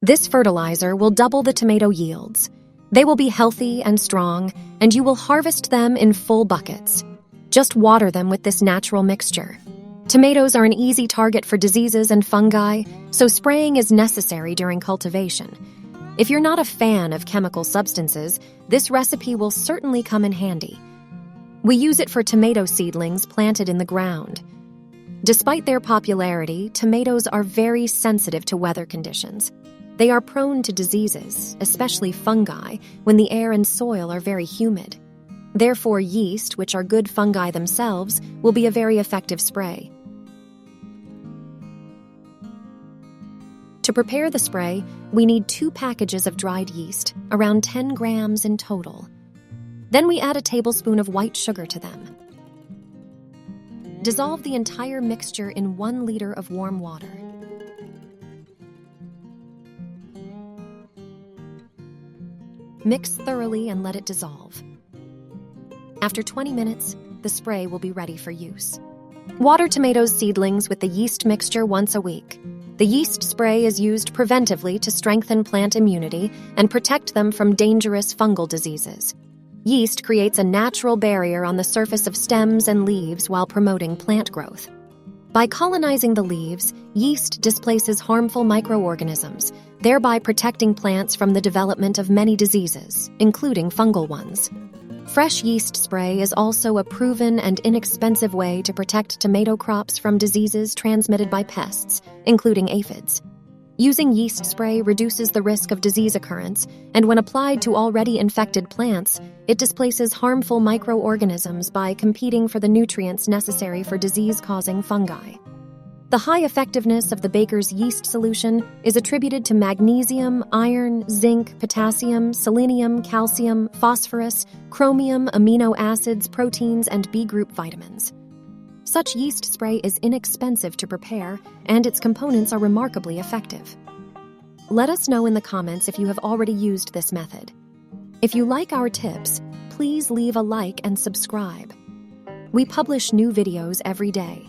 This fertilizer will double the tomato yields. They will be healthy and strong, and you will harvest them in full buckets. Just water them with this natural mixture. Tomatoes are an easy target for diseases and fungi, so spraying is necessary during cultivation. If you're not a fan of chemical substances, this recipe will certainly come in handy. We use it for tomato seedlings planted in the ground. Despite their popularity, tomatoes are very sensitive to weather conditions. They are prone to diseases, especially fungi, when the air and soil are very humid. Therefore, yeast, which are good fungi themselves, will be a very effective spray. To prepare the spray, we need 2 packages of dried yeast, around 10 grams in total. Then we add a tablespoon of white sugar to them. Dissolve the entire mixture in 1 liter of warm water. Mix thoroughly and let it dissolve. After 20 minutes, the spray will be ready for use. Water tomato seedlings with the yeast mixture once a week. The yeast spray is used preventively to strengthen plant immunity and protect them from dangerous fungal diseases. Yeast creates a natural barrier on the surface of stems and leaves while promoting plant growth. By colonizing the leaves, yeast displaces harmful microorganisms, thereby protecting plants from the development of many diseases, including fungal ones. Fresh yeast spray is also a proven and inexpensive way to protect tomato crops from diseases transmitted by pests, including aphids. Using yeast spray reduces the risk of disease occurrence, and when applied to already infected plants, it displaces harmful microorganisms by competing for the nutrients necessary for disease-causing fungi. The high effectiveness of the baker's yeast solution is attributed to magnesium, iron, zinc, potassium, selenium, calcium, phosphorus, chromium, amino acids, proteins, and B-group vitamins. Such yeast spray is inexpensive to prepare, and its components are remarkably effective. Let us know in the comments if you have already used this method. If you like our tips, please leave a like and subscribe. We publish new videos every day.